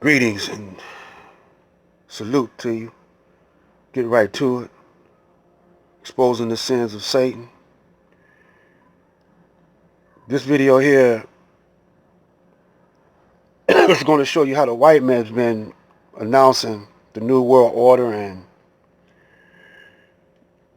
Greetings and salute to you. Get right to it. Exposing the sins of Satan. This video here is going to show you how the white man's been announcing the New World Order and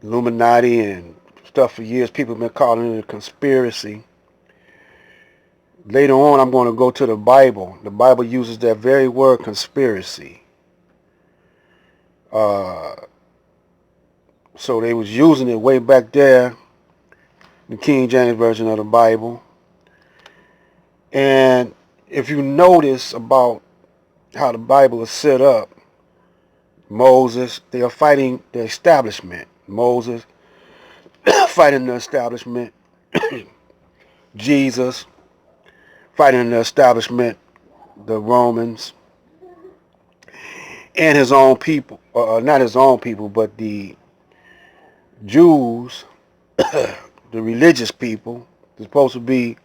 Illuminati and stuff for years. People have been calling it a conspiracy. Later on, I'm going to go to the Bible. The Bible uses that very word, conspiracy. So they was using it way back there, the King James Version of the Bible. And if you notice about how the Bible is set up, Moses, they are fighting the establishment. Moses fighting the establishment. Jesus fighting the establishment, the Romans, and his own people. Not his own people, but the Jews, the religious people, they're supposed to be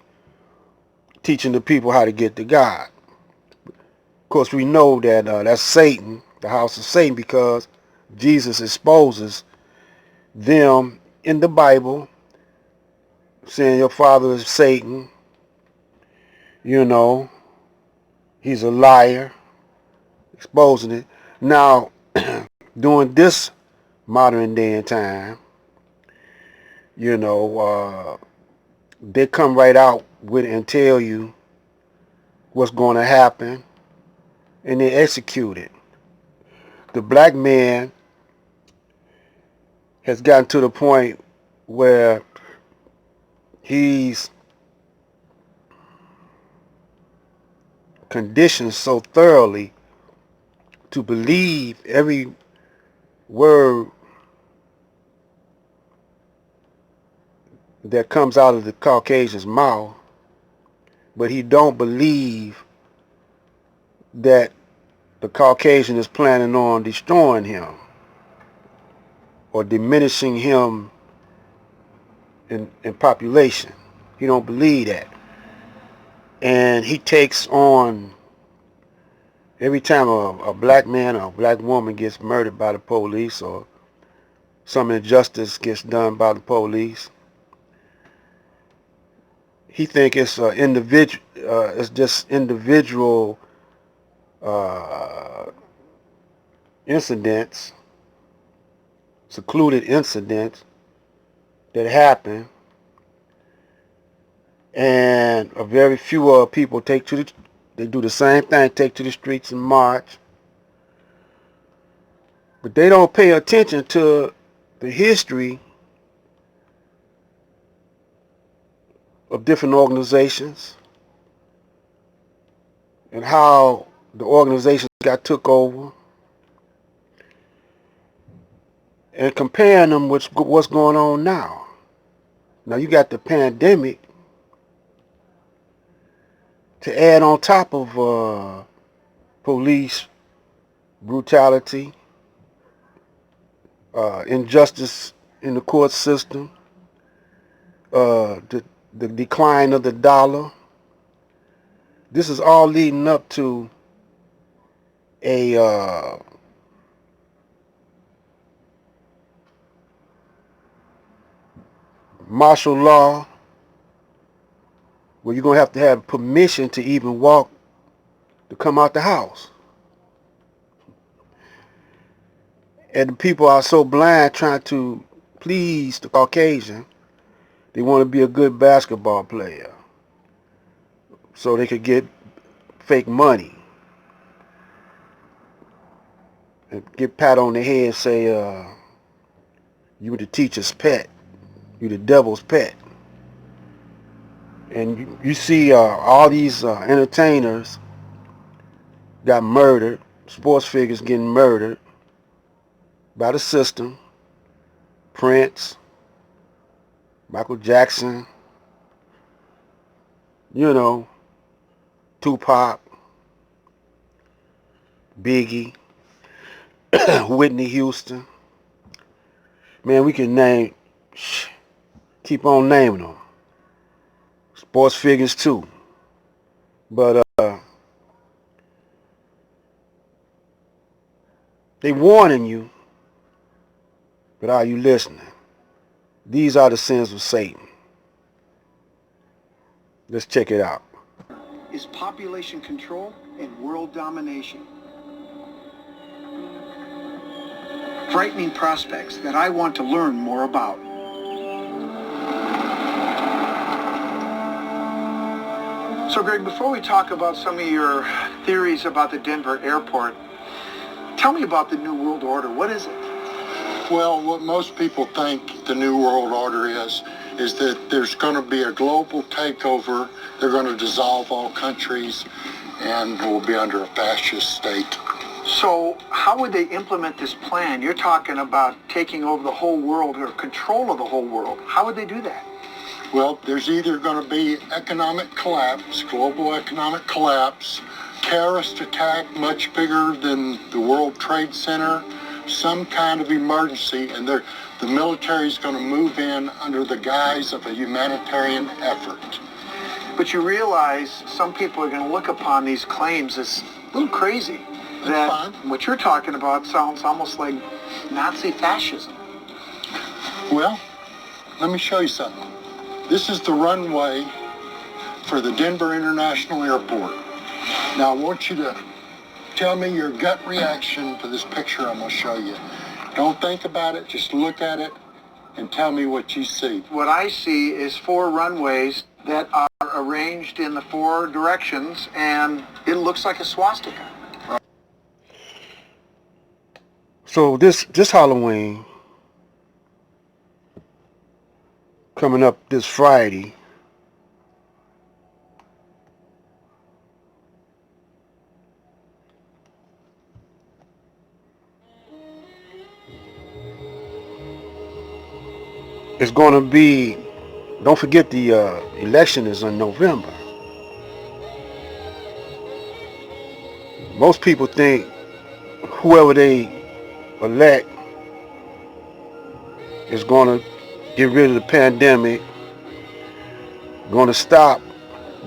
teaching the people how to get to God. Of course, we know that that's Satan, the house of Satan, because Jesus exposes them in the Bible, saying your father is Satan. You know, he's a liar, exposing it. Now, during this modern day and time, they come right out with it and tell you what's going to happen, and they execute it. The black man has gotten to the point where he's conditioned so thoroughly to believe every word that comes out of the Caucasian's mouth, but he don't believe that the Caucasian is planning on destroying him or diminishing him in population. He don't believe that. And he takes on, every time a black man or a black woman gets murdered by the police or some injustice gets done by the police, he think it's individual. It's just individual incidents, secluded incidents that happen, and a very few people they do the same thing, take to the streets and march, but they don't pay attention to the history of different organizations and how the organizations got took over, and comparing them with what's going on now. Now you got the pandemic to add on top of police brutality, injustice in the court system, the decline of the dollar. This is all leading up to a martial law where you're going to have permission to even to come out the house. And the people are so blind trying to please the Caucasian, they want to be a good basketball player so they could get fake money and get pat on the head and say, you the teacher's pet, you the devil's pet. And you see all these entertainers got murdered, sports figures getting murdered by the system. Prince, Michael Jackson, Tupac, Biggie, Whitney Houston. Man, we can keep on naming them. Sports figures too. But They warning you, but are you listening? These are the sins of Satan. Let's check it out. Is population control and world domination. Frightening prospects that I want to learn more about. So Greg, before we talk about some of your theories about the Denver airport, tell me about the New World Order. What is it? Well, what most people think the New World Order is that there's going to be a global takeover. They're going to dissolve all countries, and we'll be under a fascist state. So how would they implement this plan? You're talking about taking over the whole world or control of the whole world. How would they do that? Well, there's either going to be economic collapse, global economic collapse, terrorist attack much bigger than the World Trade Center, some kind of emergency, and the military is going to move in under the guise of a humanitarian effort. But you realize some people are going to look upon these claims as a little crazy. That's fine. What you're talking about sounds almost like Nazi fascism. Well, let me show you something. This is the runway for the Denver International Airport. Now I want you to tell me your gut reaction to this picture I'm going to show you. Don't think about it, just look at it and tell me what you see. What I see is 4 runways that are arranged in the 4 directions, and it looks like a swastika. So this Halloween, coming up this Friday, it's going to be, don't forget the election is in November. Most people think whoever they elect is going to get rid of the pandemic, going to stop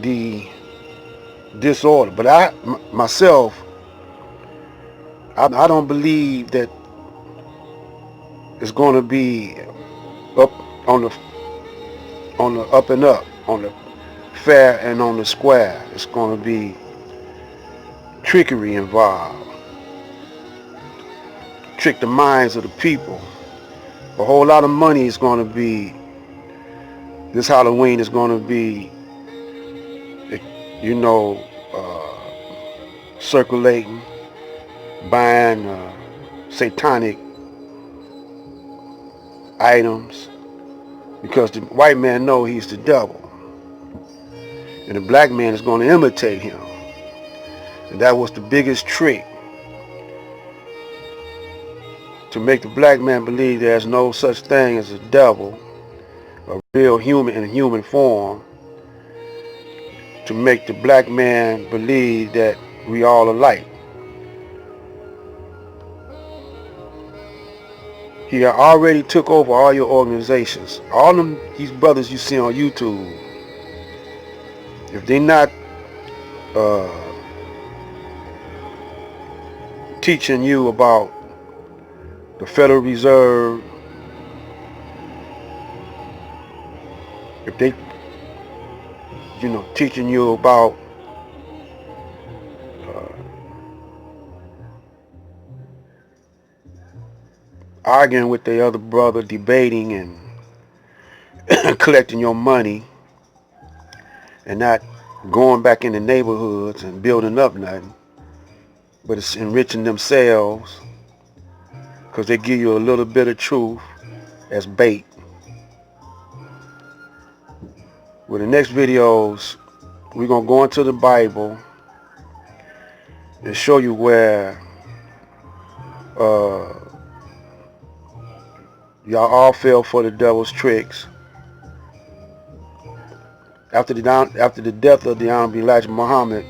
the disorder. But I don't believe that it's going to be up on the up and up, on the fair and on the square. It's going to be trickery involved. Trick the minds of the people. A whole lot of money is going to be, this Halloween is going to be, circulating, buying satanic items, because the white man know he's the devil, and the black man is going to imitate him. And that was the biggest trick, to make the black man believe there's no such thing as a devil, a real human in human form, to make the black man believe that we all alike. He already took over all your organizations. All them, these brothers you see on YouTube, if they're not teaching you about the Federal Reserve, if they, teaching you about arguing with the other brother, debating and collecting your money, and not going back in the neighborhoods and building up nothing, but it's enriching themselves, because they give you a little bit of truth as bait. With the next videos, we're going to go into the Bible and show you where y'all all fell for the devil's tricks. After the death of the Honorable Elijah Muhammad,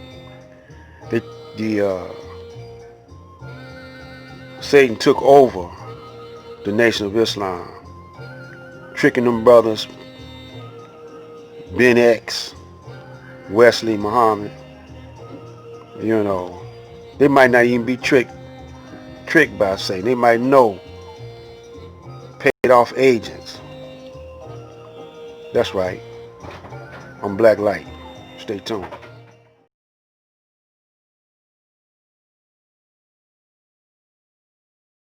Satan took over the Nation of Islam, tricking them brothers, Ben X, Wesley Muhammad. They might not even be tricked tricked by Satan. They might know paid off agents. That's right. I'm Black Light. Stay tuned.